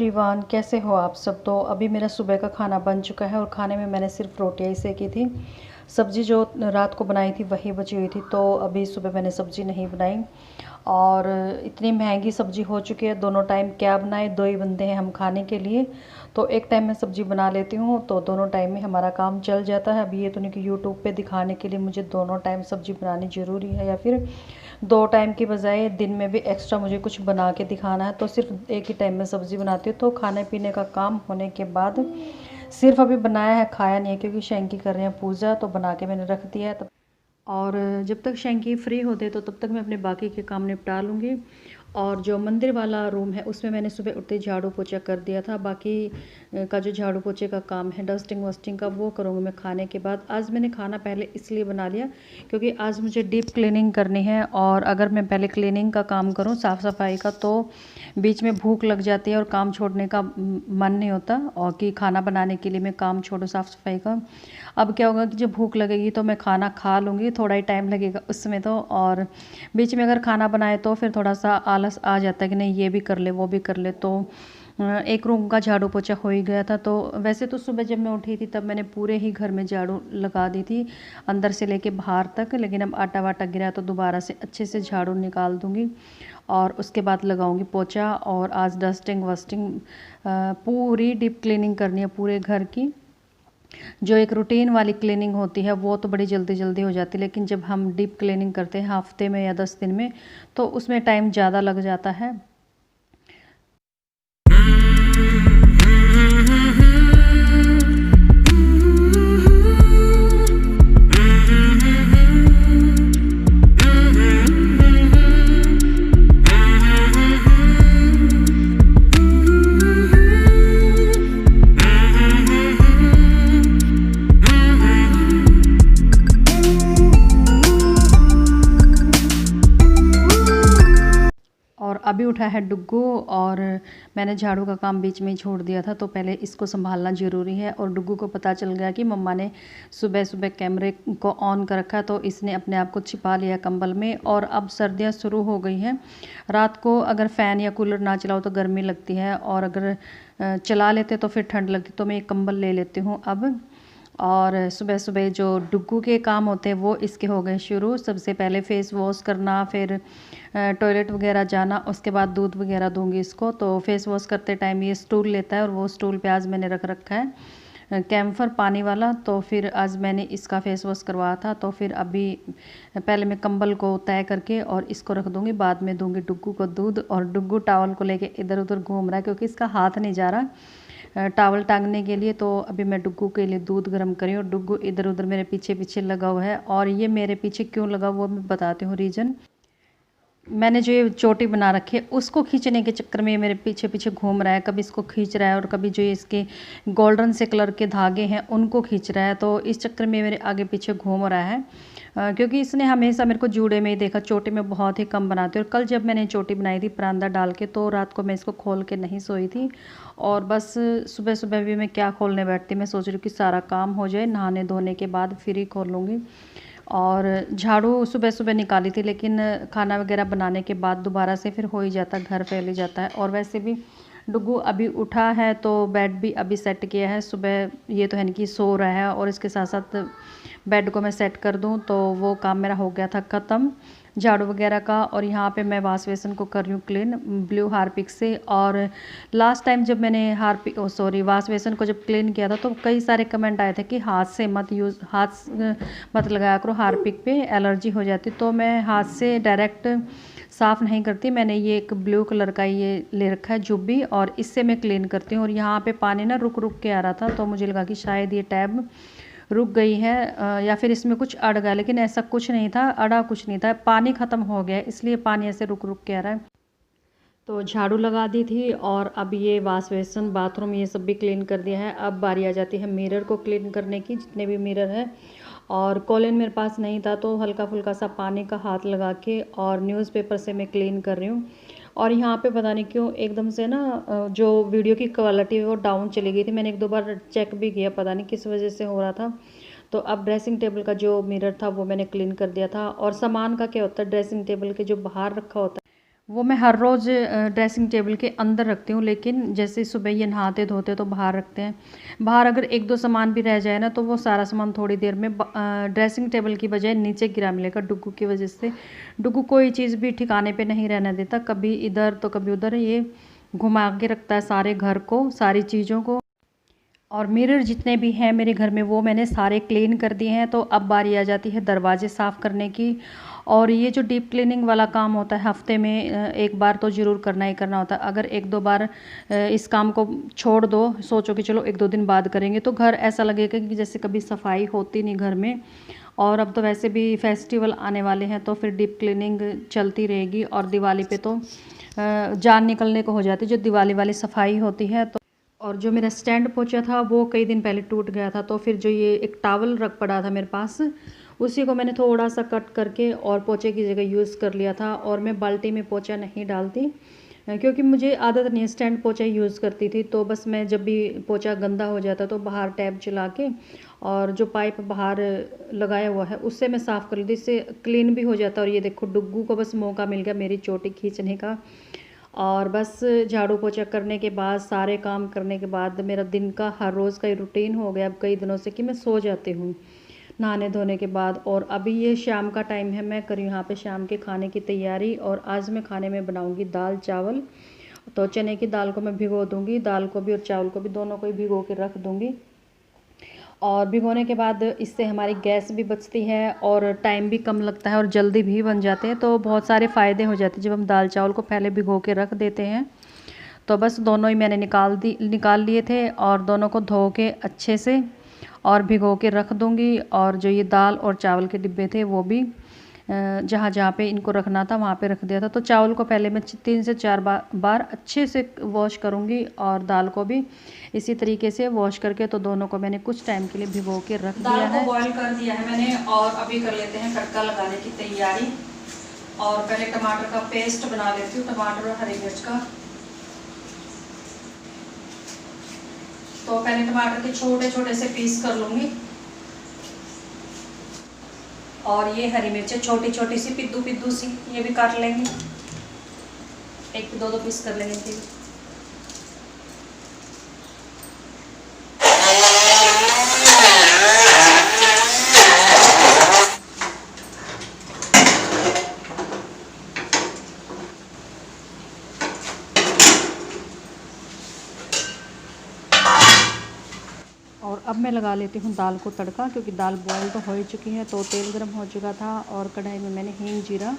Everyone, कैसे हो आप सब। तो अभी मेरा सुबह का खाना बन चुका है और खाने में मैंने सिर्फ रोटियां ही सेकी थी। सब्ज़ी जो रात को बनाई थी वही बची हुई थी, तो अभी सुबह मैंने सब्ज़ी नहीं बनाई। और इतनी महंगी सब्ज़ी हो चुकी है, दोनों टाइम क्या बनाए, दो ही बंदे हैं हम खाने के लिए। तो एक टाइम मैं सब्ज़ी बना लेती हूँ तो दोनों टाइम में हमारा काम चल जाता है। अभी ये तो नहीं कि यूट्यूब पे दिखाने के लिए मुझे दोनों टाइम सब्ज़ी बनानी ज़रूरी है, या फिर दो टाइम की बजाय दिन में भी एक्स्ट्रा मुझे कुछ बना के दिखाना है, तो सिर्फ एक ही टाइम में सब्ज़ी बनाती हूँ। तो खाने पीने का काम होने के बाद सिर्फ अभी बनाया है, खाया नहीं है, क्योंकि शैंकी कर रहे हैं पूजा, तो बना के मैंने रख दिया है। तब और जब तक शैंकी फ्री होते तो तब तक मैं अपने बाकी के काम निपटा लूँगी। और जो मंदिर वाला रूम है उसमें मैंने सुबह उठते झाड़ू पोछा कर दिया था। बाकी का जो झाड़ू पोछे का काम है, डस्टिंग वस्टिंग का, वो करूँगी मैं खाने के बाद। आज मैंने खाना पहले इसलिए बना लिया क्योंकि आज मुझे डीप क्लीनिंग करनी है, और अगर मैं पहले क्लीनिंग का काम करूँ, साफ़ सफाई का, तो बीच में भूख लग जाती है और काम छोड़ने का मन नहीं होता, और कि खाना बनाने के लिए मैं काम छोड़ूँ साफ़ सफाई का। अब क्या होगा कि जब भूख लगेगी तो मैं खाना खा लूँगी, थोड़ा ही टाइम लगेगा उसमें तो। और बीच में अगर खाना बनाए तो फिर थोड़ा सा आलस आ जाता है कि नहीं ये भी कर ले वो भी कर ले। तो एक रूम का झाड़ू पोछा हो ही गया था। तो वैसे तो सुबह जब मैं उठी थी तब मैंने पूरे ही घर में झाड़ू लगा दी थी, अंदर से लेके बाहर तक। लेकिन अब आटा वाटा गिरा तो दोबारा से अच्छे से झाड़ू निकाल दूँगी और उसके बाद लगाऊंगी पोछा। और आज डस्टिंग वस्टिंग पूरी डीप क्लीनिंग करनी है पूरे घर की। जो एक रूटीन वाली क्लीनिंग होती है वो तो बड़ी जल्दी जल्दी हो जाती है, लेकिन जब हम डीप क्लीनिंग करते हैं हफ्ते में या 10 दिन में, तो उसमें टाइम ज़्यादा लग जाता है। और अभी उठा है डुग्गू, और मैंने झाड़ू का काम बीच में ही छोड़ दिया था, तो पहले इसको संभालना ज़रूरी है। और डुग्गू को पता चल गया कि मम्मा ने सुबह सुबह कैमरे को ऑन कर रखा है, तो इसने अपने आप को छिपा लिया कंबल में। और अब सर्दियाँ शुरू हो गई हैं, रात को अगर फ़ैन या कूलर ना चलाओ तो गर्मी लगती है, और अगर चला लेते तो फिर ठंड लगती। तो मैं एक कंबल ले लेती हूँ अब। और सुबह सुबह जो डुग्गू के काम होते हैं वो इसके हो गए शुरू। सबसे पहले फेस वॉश करना, फिर टॉयलेट वगैरह जाना, उसके बाद दूध वगैरह दूंगी इसको। तो फेस वॉश करते टाइम ये स्टूल लेता है, और वो स्टूल पे आज मैंने रख रखा है कैम्फर पानी वाला। तो फिर आज मैंने इसका फेस वॉश करवाया था। तो फिर अभी पहले मैं कंबल को तय करके और इसको रख दूंगी, बाद में दूंगी डुग्गू को दूध। और डुग्गू टावल को लेके इधर उधर घूम रहा है क्योंकि इसका हाथ नहीं जा रहा टावल टांगने के लिए। तो अभी मैं डुग्गू के लिए दूध गर्म करी, और डुग्गू इधर उधर मेरे पीछे पीछे लगा हुआ है। और ये मेरे पीछे क्यों लगा वो मैं बताती हूँ रीज़न। मैंने जो ये चोटी बना रखी है उसको खींचने के चक्कर में ये मेरे पीछे पीछे घूम रहा है। कभी इसको खींच रहा है, और कभी जो इसके गोल्डन से कलर के धागे हैं उनको खींच रहा है। तो इस चक्कर में मेरे आगे पीछे घूम रहा है, क्योंकि इसने हमेशा मेरे को जूड़े में ही देखा, चोटी में बहुत ही कम बनाती हूँ। और कल जब मैंने चोटी बनाई थी परांदा डाल के, तो रात को मैं इसको खोल के नहीं सोई थी। और बस सुबह सुबह भी मैं क्या खोलने बैठती, मैं सोच रही हूँ कि सारा काम हो जाए, नहाने धोने के बाद फिर ही खोल लूँगी। और झाड़ू सुबह सुबह निकाली थी, लेकिन खाना वगैरह बनाने के बाद दोबारा से फिर हो ही जाता, घर फैल ही जाता है। और वैसे भी डुग्गू अभी उठा है तो बेड भी अभी सेट किया है। सुबह ये तो है नहीं कि सो रहा है, और इसके साथ साथ बेड को मैं सेट कर दूं, तो वो काम मेरा हो गया था ख़त्म झाड़ू वगैरह का। और यहाँ पे मैं वाश बेसन को कर रही हूँ क्लीन ब्लू हार्पिक से। और लास्ट टाइम जब मैंने वाश बेसन को जब क्लीन किया था, तो कई सारे कमेंट आए थे कि हाथ से मत मत लगाया करो, हार्पिक पे एलर्जी हो जाती। तो मैं हाथ से डायरेक्ट साफ़ नहीं करती, मैंने ये एक ब्लू कलर का ये ले रखा है जुब्बी, और इससे मैं क्लीन करती हूँ। और यहाँ पे पानी ना रुक रुक के आ रहा था, तो मुझे लगा कि शायद ये टैब रुक गई है, या फिर इसमें कुछ अड़ गया, लेकिन ऐसा कुछ नहीं था, अड़ा कुछ नहीं था, पानी ख़त्म हो गया इसलिए पानी ऐसे रुक रुक के आ रहा है। तो झाड़ू लगा दी थी, और अब ये वाश बेसन बाथरूम ये सब भी क्लीन कर दिया है। अब बारी आ जाती है मिरर को क्लीन करने की, जितने भी मिरर है। और कॉलिन मेरे पास नहीं था, तो हल्का फुल्का सा पानी का हाथ लगा के और न्यूज़पेपर से मैं क्लीन कर रही हूँ। और यहाँ पे पता नहीं क्यों एकदम से ना जो वीडियो की क्वालिटी है वो डाउन चली गई थी। मैंने एक दो बार चेक भी किया, पता नहीं किस वजह से हो रहा था। तो अब ड्रेसिंग टेबल का जो मिरर था वो मैंने क्लीन कर दिया था। और सामान का क्या होता है, ड्रेसिंग टेबल के जो बाहर रखा होता है वो मैं हर रोज़ ड्रेसिंग टेबल के अंदर रखती हूँ, लेकिन जैसे सुबह ये नहाते धोते तो बाहर रखते हैं। बाहर अगर एक दो सामान भी रह जाए ना, तो वो सारा सामान थोड़ी देर में ड्रेसिंग टेबल की बजाय नीचे गिरा मिलेगा डुग्गू की वजह से। डुग्गू कोई चीज़ भी ठिकाने पे नहीं रहने देता, कभी इधर तो कभी उधर, ये घुमा के रखता है सारे घर को, सारी चीज़ों को। और मिरर जितने भी हैं मेरे घर में वो मैंने सारे क्लीन कर दिए हैं। तो अब बारी आ जाती है दरवाजे साफ़ करने की। और ये जो डीप क्लीनिंग वाला काम होता है, हफ्ते में एक बार तो ज़रूर करना ही करना होता है। अगर एक दो बार इस काम को छोड़ दो, सोचो कि चलो एक दो दिन बाद करेंगे, तो घर ऐसा लगेगा कि जैसे कभी सफाई होती नहीं घर में। और अब तो वैसे भी फेस्टिवल आने वाले हैं, तो फिर डीप क्लीनिंग चलती रहेगी। और दिवाली पे तो जान निकलने को हो जाती है जो दिवाली वाली सफाई होती है। तो और जो मेरा स्टैंड पोंछा था वो कई दिन पहले टूट गया था, तो फिर जो ये एक टॉवल रख पड़ा था मेरे पास, उसी को मैंने थोड़ा सा कट करके और पोंछे की जगह यूज़ कर लिया था। और मैं बाल्टी में पोंछा नहीं डालती, क्योंकि मुझे आदत नहीं है, स्टैंड पोंछा यूज़ करती थी। तो बस मैं जब भी पोंछा गंदा हो जाता तो बाहर टैप चला के और जो पाइप बाहर लगाया हुआ है उससे मैं साफ़ कर लेती, इससे क्लीन भी हो जाता। और ये देखो डुग्गू को बस मौका मिल गया मेरी चोटी खींचने का। और बस झाड़ू पोछा करने के बाद, सारे काम करने के बाद, मेरा दिन का हर रोज़ का रूटीन हो गया अब कई दिनों से कि मैं सो जाती हूँ नहाने धोने के बाद। और अभी ये शाम का टाइम है, मैं करी यहाँ पे शाम के खाने की तैयारी। और आज मैं खाने में बनाऊँगी दाल चावल। तो चने की दाल को मैं भिगो दूँगी, दाल को भी और चावल को भी, दोनों को ही भिगो के रख दूँगी। और भिगोने के बाद इससे हमारी गैस भी बचती है और टाइम भी कम लगता है और जल्दी भी बन जाते हैं। तो बहुत सारे फ़ायदे हो जाते हैं जब हम दाल चावल को पहले भिगो के रख देते हैं। तो बस दोनों ही मैंने निकाल लिए थे और दोनों को धो के अच्छे से और भिगो के रख दूँगी। और जो ये दाल और चावल के डिब्बे थे वो भी जहाँ जहाँ पे इनको रखना था वहाँ पे रख दिया था। तो चावल को पहले मैं 3 से 4 बार अच्छे से वॉश करूँगी और दाल को भी इसी तरीके से वॉश करके। तो दोनों को मैंने कुछ टाइम के लिए भिगो के रख दिया है। दाल को बॉईल कर दिया है मैंने और अभी कर लेते हैं तड़का लगाने की तैयारी। और पहले टमाटर का पेस्ट बना लेती हूँ, टमाटर और हरी मिर्च का। तो पहले टमाटर के छोटे छोटे से पीस कर लूँगी। और ये हरी मिर्चें छोटी छोटी सी पिद्दू पिद्दू सी, ये भी काट लेंगे, एक दो पीस कर लेंगे फिर। और अब मैं लगा लेती हूँ दाल को तड़का, क्योंकि दाल बॉयल तो हो ही चुकी है। तो तेल गर्म हो चुका था और कढ़ाई में मैंने हींग जीरा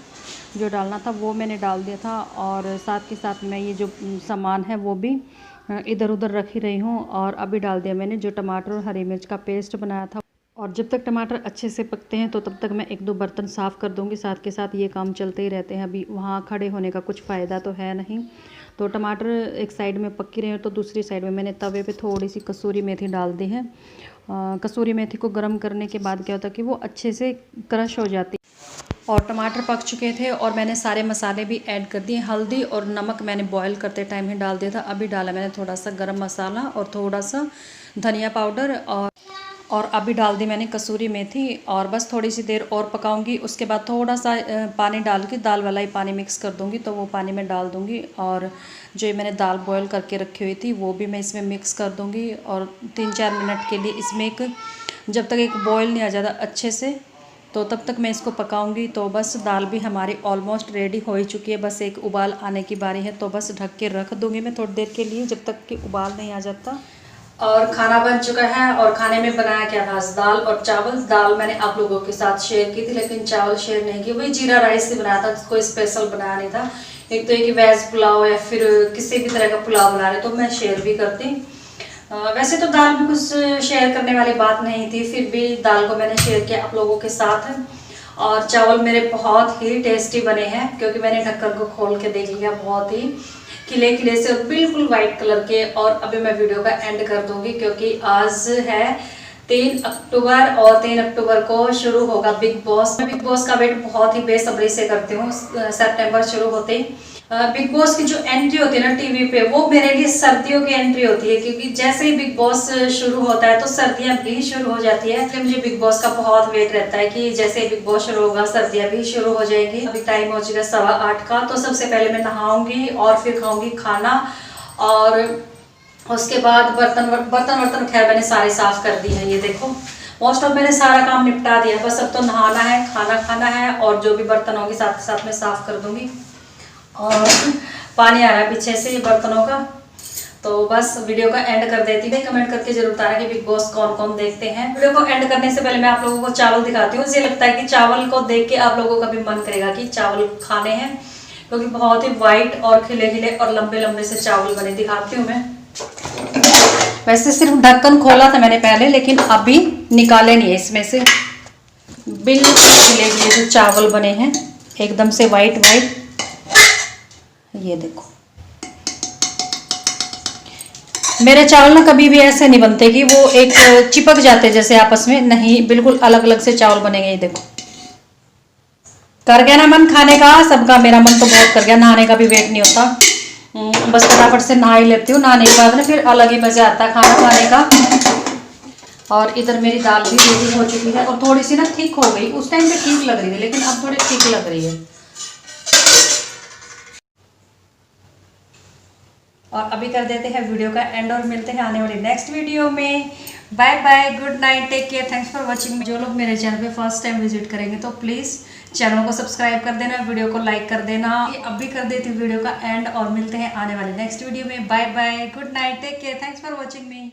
जो डालना था वो मैंने डाल दिया था। और साथ के साथ मैं ये जो सामान है वो भी इधर उधर रख ही रही हूँ। और अभी डाल दिया मैंने जो टमाटर और हरी मिर्च का पेस्ट बनाया था। और जब तक टमाटर अच्छे से पकते हैं तो तब तक मैं एक दो बर्तन साफ़ कर दूँगी। साथ के साथ ये काम चलते ही रहते हैं, अभी वहाँ खड़े होने का कुछ फ़ायदा तो है नहीं। तो टमाटर एक साइड में पक रहे हैं तो दूसरी साइड में मैंने तवे पे थोड़ी सी कसूरी मेथी डाल दी है। कसूरी मेथी को गर्म करने के बाद क्या होता है कि वो अच्छे से क्रश हो जाती। और टमाटर पक चुके थे और मैंने सारे मसाले भी ऐड कर दिए। हल्दी और नमक मैंने बॉईल करते टाइम ही डाल दिया था। अभी डाला मैंने थोड़ा सा गरम मसाला और थोड़ा सा धनिया पाउडर। और अभी डाल दी मैंने कसूरी मेथी और बस थोड़ी सी देर और पकाऊंगी। उसके बाद थोड़ा सा पानी डाल के, दाल वाला ही पानी मिक्स कर दूंगी, तो वो पानी में डाल दूंगी। और जो ये मैंने दाल बॉईल करके रखी हुई थी वो भी मैं इसमें मिक्स कर दूंगी। और 3-4 मिनट के लिए इसमें जब तक एक बॉईल नहीं आ जाता अच्छे से, तो तब तक मैं इसको पकाऊंगी। तो बस दाल भी हमारी ऑलमोस्ट रेडी हो ही चुकी है, बस एक उबाल आने की बारी है। तो बस ढक के रख दूंगी मैं थोड़ी देर के लिए, जब तक कि उबाल नहीं आ जाता। और खाना बन चुका है। और खाने में बनाया क्या था, दाल और चावल। दाल मैंने आप लोगों के साथ शेयर की थी, लेकिन चावल शेयर नहीं की। वही जीरा राइस से बनाया था, कोई स्पेशल बनाया नहीं था। एक तो एक वेज पुलाव या फिर किसी भी तरह का पुलाव बना रहे तो मैं शेयर भी करती। वैसे तो दाल भी कुछ शेयर करने वाली बात नहीं थी, फिर भी दाल को मैंने शेयर किया आप लोगों के साथ। और चावल मेरे बहुत ही टेस्टी बने हैं, क्योंकि मैंने ढक्कन को खोल के देख लिया, बहुत ही खिले खिले से और बिल्कुल वाइट कलर के। और अभी मैं वीडियो का एंड कर दूंगी, क्योंकि आज है 3 अक्टूबर और 3 अक्टूबर को शुरू होगा बिग बॉस। मैं बिग बॉस का वेट बहुत ही बेसब्री से करती हूँ। सितंबर शुरू होते ही बिग बॉस की जो एंट्री होती है ना टीवी पे, वो मेरे लिए सर्दियों की एंट्री होती है, क्योंकि जैसे ही बिग बॉस शुरू होता है तो सर्दियां भी शुरू हो जाती है। इसलिए मुझे बिग बॉस का बहुत वेट रहता है कि जैसे ही बिग बॉस शुरू होगा सर्दियां भी शुरू हो जाएगी। अभी टाइम हो चुका 8:15 का, तो सबसे पहले मैं नहाऊंगी और फिर खाऊंगी खाना, और उसके बाद बर्तन खैर मैंने सारे साफ कर दी है। ये देखो मोस्ट ऑफ मैंने सारा काम निपटा दिया, बस अब तो नहाना है, खाना खाना है, और जो भी बर्तन होंगे साथ के साथ में साफ कर दूंगी। और पानी आ रहा है पीछे से बर्तनों का। तो बस वीडियो का एंड कर देती हूँ। कमेंट करके जरूर बताना कि बिग बॉस कौन कौन देखते हैं। वीडियो को एंड करने से पहले मैं आप लोगों को चावल दिखाती हूँ। मुझे लगता है कि चावल को देख के आप लोगों का भी मन करेगा कि चावल खाने हैं, क्योंकि बहुत ही वाइट और खिले खिले और लंबे लंबे से चावल बने। दिखाती हूँ मैं। वैसे सिर्फ ढक्कन खोला था मैंने पहले, लेकिन अभी निकाले नहीं है इसमें से। बिल्कुल खिले खिले जो चावल बने हैं, एकदम से वाइट वाइट। ये देखो मेरे चावल ना कभी भी ऐसे नहीं बनते कि वो एक चिपक जाते जैसे आपस में, नहीं, बिल्कुल अलग अलग से चावल बनेंगे। ये देखो कर गया ना मन खाने का सबका। मेरा मन तो बहुत कर गया, नहाने का भी वेट नहीं होता। बस फटाफट से नहा ही लेती हूँ। नहाने के बाद ना फिर अलग ही मज़ा आता है खाना खाने का। और इधर मेरी दाल भी रेडी हो चुकी है, और थोड़ी सी ना ठीक हो गई। उस टाइम पे ठीक लग रही थी, लेकिन अब थोड़ी ठीक लग रही है। और अभी कर देते हैं वीडियो का एंड, और मिलते हैं आने वाली नेक्स्ट वीडियो में। Bye bye, good night, take care, thanks for watching. जो लोग मेरे चैनल पे फर्स्ट टाइम विजिट करेंगे तो प्लीज़ चैनल को सब्सक्राइब कर देना, वीडियो को लाइक कर देना। अभी कर देती हूँ वीडियो का एंड, और मिलते हैं आने वाले नेक्स्ट वीडियो में। Bye bye, good night, take care, thanks for watching me.